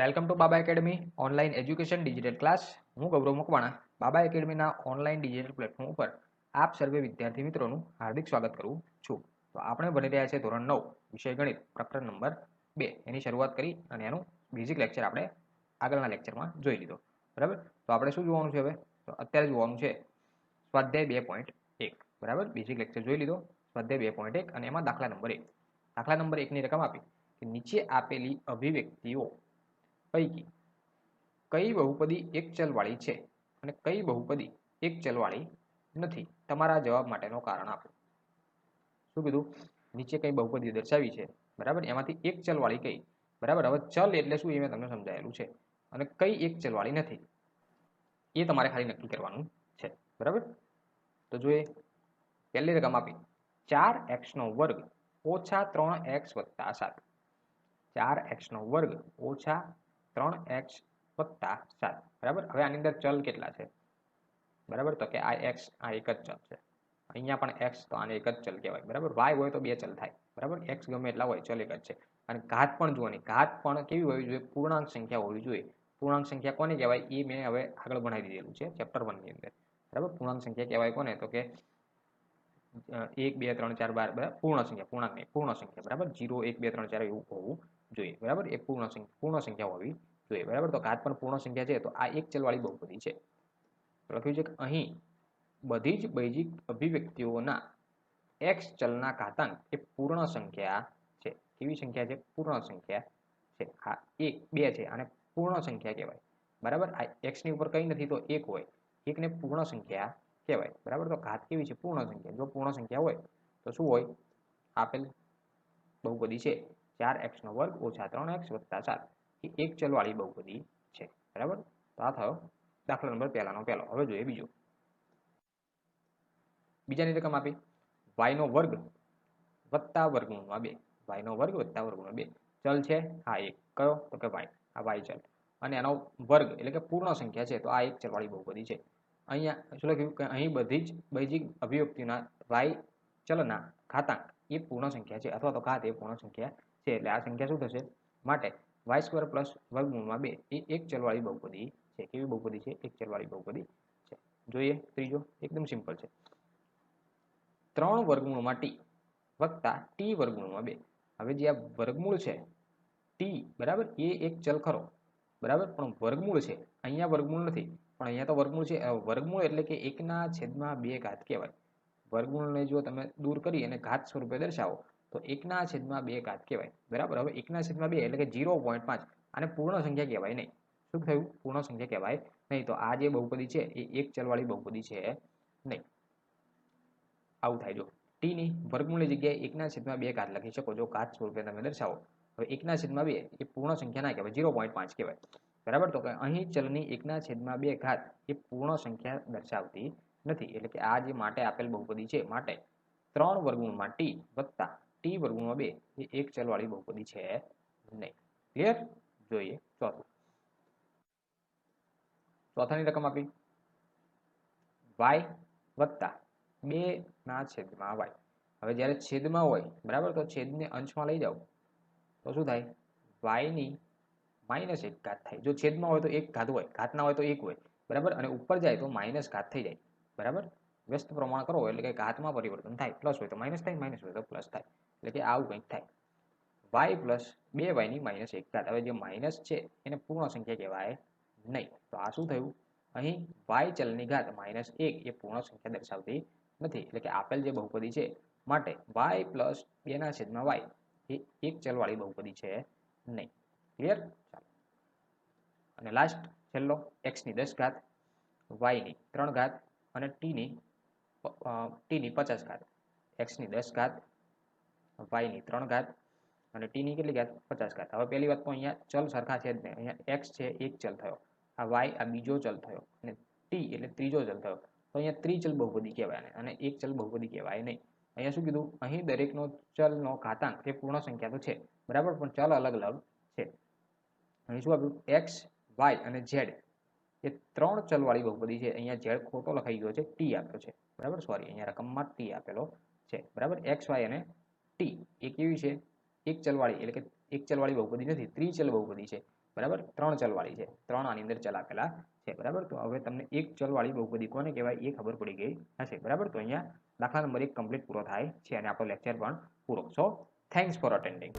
Welcome to Baba academy online education digital class. હું ગૌરવ મકવાણા બાબા એકેડમીના online digital platform ઉપર આપ સર્વે વિદ્યાર્થી મિત્રોનું હાર્દિક સ્વાગત કરું છું. તો આપણે ભણી રહ્યા છીએ ધોરણ 9 વિષય ગણિત પ્રકરણ નંબર 2 એની શરૂઆત કરી અને એનું બેઝિક લેક્ચર આપણે આગળના લેક્ચરમાં જોઈ લીધો. બરાબર, તો આપણે શું જોવાનું છે હવે? તો અત્યારે જોવાનું છે સ્વાધ્યાય 2.1. બરાબર, બેઝિક લેક્ચર જોઈ લીધો સ્વાધ્યાય 2.1 અને એમાં દાખલા નંબર 1. દાખલા નંબર 1 ની રકમ આપી કે નીચે આપેલી અભિવ્યક્તિઓ પૈકી કઈ બહુપદી એક ચલવાળી છે અને કઈ બહુપદી એક ચલવાળી નથી? તમારા જવાબ માટેનો કારણ આપો. શું કીધું? નીચે કઈ બહુપદી દર્શાવી છે, બરાબર, એમાંથી એક ચલવાળી કઈ? બરાબર, હવે ચલ એટલે શું એ મેં તમને સમજાયેલું છે અને કઈ એક ચલવાળી નથી એ તમારે ખાલી નક્કી કરવાનું છે. બરાબર, તો જોઈએ. પહેલી રકમ આપી 4x² ઓછા 3x વત્તા 7. 4x² ઓછા 3x વત્તા 7. બરાબર, હવે આની અંદર ચલ કેટલા છે? બરાબર, તો કે આ x આ એક જ ચલ છે, અહીંયા પણ x, તો આને એક જ ચલ કહેવાય. બરાબર, y હોય તો બે ચલ થાય. બરાબર, x ગમે એટલા હોય ચલ એક જ છે. અને ઘાત પણ જોવાની, ઘાત પણ કેવી હોવી જોઈએ? પૂર્ણાંક સંખ્યા હોવી જોઈએ. પૂર્ણાંક સંખ્યા કોને કહેવાય એ મેં હવે આગળ ભણાવી દીધેલું છે ચેપ્ટર 1 ની અંદર. બરાબર, પૂર્ણાંક સંખ્યા કહેવાય કોને? તો કે 1 2 3 4 12. બરાબર, પૂર્ણ સંખ્યા, પૂર્ણાંક નહીં, પૂર્ણ સંખ્યા. બરાબર, 0 1 2 3 4 એવું હોવું જોઈએ. બરાબર, એ પૂર્ણ સંખ્યા હોવી જોઈએ. બરાબર, તો ઘાત પણ પૂર્ણ સંખ્યા છે, તો આ એક ચલવાળી બહુપદી છે. લખ્યું છે કે અહીં બધી જ બેઝિક અભિવ્યક્તિઓના x ચલના ઘાતાંક એ પૂર્ણ સંખ્યા છે. કેવી સંખ્યા છે? પૂર્ણ સંખ્યા છે. આ 1 2 છે અને પૂર્ણ સંખ્યા કહેવાય. બરાબર, આ x ની ઉપર કંઈ નથી તો 1 હોય, 1 ને પૂર્ણ સંખ્યા કહેવાય. બરાબર, તો ઘાત કેવી છે? પૂર્ણ સંખ્યા. જો પૂર્ણ સંખ્યા હોય તો શું હોય? આપેલ બહુપદી છે 4x² ઓછા 3x વત્તા 7 એ એક ચલવાળી બહુપદી છે. બરાબર, તો આ થયો દાખલા નંબર પહેલાનો પહેલો. હવે જોઈએ બીજો. બીજાની રકમ આપી y² વત્તા વર્ગમૂળમાં 2. y² વત્તા વર્ગમૂળમાં 2 ચલ છે. હા, એક કયો? તો કે y. આ y ચલ અને એનો વર્ગ એટલે કે પૂર્ણ સંખ્યા છે, તો આ એક ચલવાળી બહુપદી છે. અહીંયા શું લખ્યું કે અહીં બધી જ બેઝિક અભિવ્યક્તિના y ચલના ઘાતાંક એ પૂર્ણ સંખ્યા છે, અથવા તો ઘાત એ પૂર્ણ સંખ્યા છે. એટલે આ સંખ્યા શું થશે? માટે y² પ્લસ વર્ગમૂળમાં 2 એ એક ચલવાળી બહુપદી છે. કેવી બહુપદી છે? એક ચલવાળી બહુપદી છે. જોઈએ ત્રીજો, એકદમ સિમ્પલ છે. 3 વર્ગમૂળમાં t વત્તા t વર્ગમૂળમાં 2. હવે જે આ વર્ગમૂળ છે t, બરાબર, એ એક ચલ ખરો. બરાબર, પણ વર્ગમૂળ છે, અહીંયા વર્ગમૂળ નથી, પણ અહીંયા તો વર્ગમૂળ છે. વર્ગમૂળ એટલે કે 1/2 ઘાત કહેવાય. વર્ગમૂળને જો તમે દૂર કરી અને ઘાત સ્વરૂપે દર્શાવો તો 1/2 ઘાત કહેવાય. બરાબર, હવે 1/2 એટલે કે 0.5. આને પૂર્ણ સંખ્યા કહેવાય નહીં. શું થયું? પૂર્ણ સંખ્યા કહેવાય નહીં. તો આ જે બહુપદી છે એ એક ચલવાળી બહુપદી છે નહીં. આવું થાય. જો t ની વર્ગમૂળની જગ્યાએ 1/2 ઘાત લખી શકો જો ઘાત સ્વરૂપે તમે દર્શાવો. હવે 1/2 એ પૂર્ણ સંખ્યા ના કહેવાય, 0.5 કહેવાય. બરાબર, તો કે અહીં ચલની 1/2 ઘાત એ પૂર્ણ સંખ્યા દર્શાવતી નથી. એટલે કે આ જે માટે આપેલ બહુપદી છે, માટે 3 વર્ગમૂળમાં t વત્તા t વર્ગમૂળમાં 2 એ એક ચલવાળી બહુપદી છે નહીં. ક્લિયર? જોઈએ ચોથું. ચોથાની રકમ આપી y વત્તા 2/y. હવે જ્યારે છેદમાં હોય, બરાબર, તો છેદને અંશમાં લઈ જાઓ તો શું થાય? y ની -1 ઘાત થાય. જો છેદમાં હોય તો 1 ઘાત હોય, ઘાત ના હોય તો 1 હોય. બરાબર, અને ઉપર જાય તો માઇનસ ઘાત થઈ જાય. બરાબર, વ્યસ્ત પ્રમાણ કરો એટલે કે ઘાતમાં પરિવર્તન થાય. પ્લસ હોય તો માઇનસ થાય, માઇનસ હોય તો પ્લસ થાય. એટલે કે આવું કંઈક થાય. y પ્લસ 2y ની -1 ઘાત. હવે જે માઇનસ છે એને પૂર્ણ સંખ્યા કહેવાય નહીં. તો આ શું થયું? અહીં y ચલની ઘાત -1 એ પૂર્ણ સંખ્યા દર્શાવતી નથી. એટલે કે આપેલ જે બહુપદી છે માટે y પ્લસ 2/y એ એક ચલવાળી બહુપદી છે નહીં. ક્લિયર? ચાલો, અને લાસ્ટ છેલ્લો, x ની 10 ઘાત, y ની 3 ઘાત અને t ની 50 ઘાત. x ની 10 ઘાત, y ની 3 ઘાત અને t ની કેટલી ઘાત? 50 ઘાત. હવે પહેલી વાત તો અહીંયા ચલ સરખા છે જ નહીં. અહીંયા x છે એક ચલ થયો, આ y આ બીજો ચલ થયો અને t એટલે ત્રીજો ચલ થયો. તો અહીંયા ત્રિચલ બહુપદી કહેવાય અને એક ચલ બહુપદી કહેવાય નહીં. અહીંયા શું કીધું? અહીં દરેકનો ચલનો ઘાતાંક એ પૂર્ણ સંખ્યા તો છે, બરાબર, પણ ચલ અલગ અલગ છે. અહીં શું આપ્યું? x, y અને z એ 3 ચલવાળી બહુપદી છે. અહીંયા z ખોટો લખાઈ ગયો છે, t આપ્યો છે. બરાબર, સોરી, અહીંયા રકમમાં t આપેલો છે. બરાબર, x, y અને t એ કેવી છે? એક ચલવાળી, એટલે કે એક ચલવાળી બહુપદી નથી, ત્રિચલ બહુપદી છે. બરાબર 3 ચલવાળી છે 3 આની અંદર ચલ આપેલા છે બરાબર તો હવે તમને એક ચલવાળી બહુપદી કોને કહેવાય એ ખબર પડી ગઈ હશે બરાબર તો અહીંયા દાખલા નંબર 1 કમ્પ્લીટ પૂરો થાય છે અને આપણો લેક્ચર પણ પૂરો સો થેન્ક્સ ફોર અટેન્ડિંગ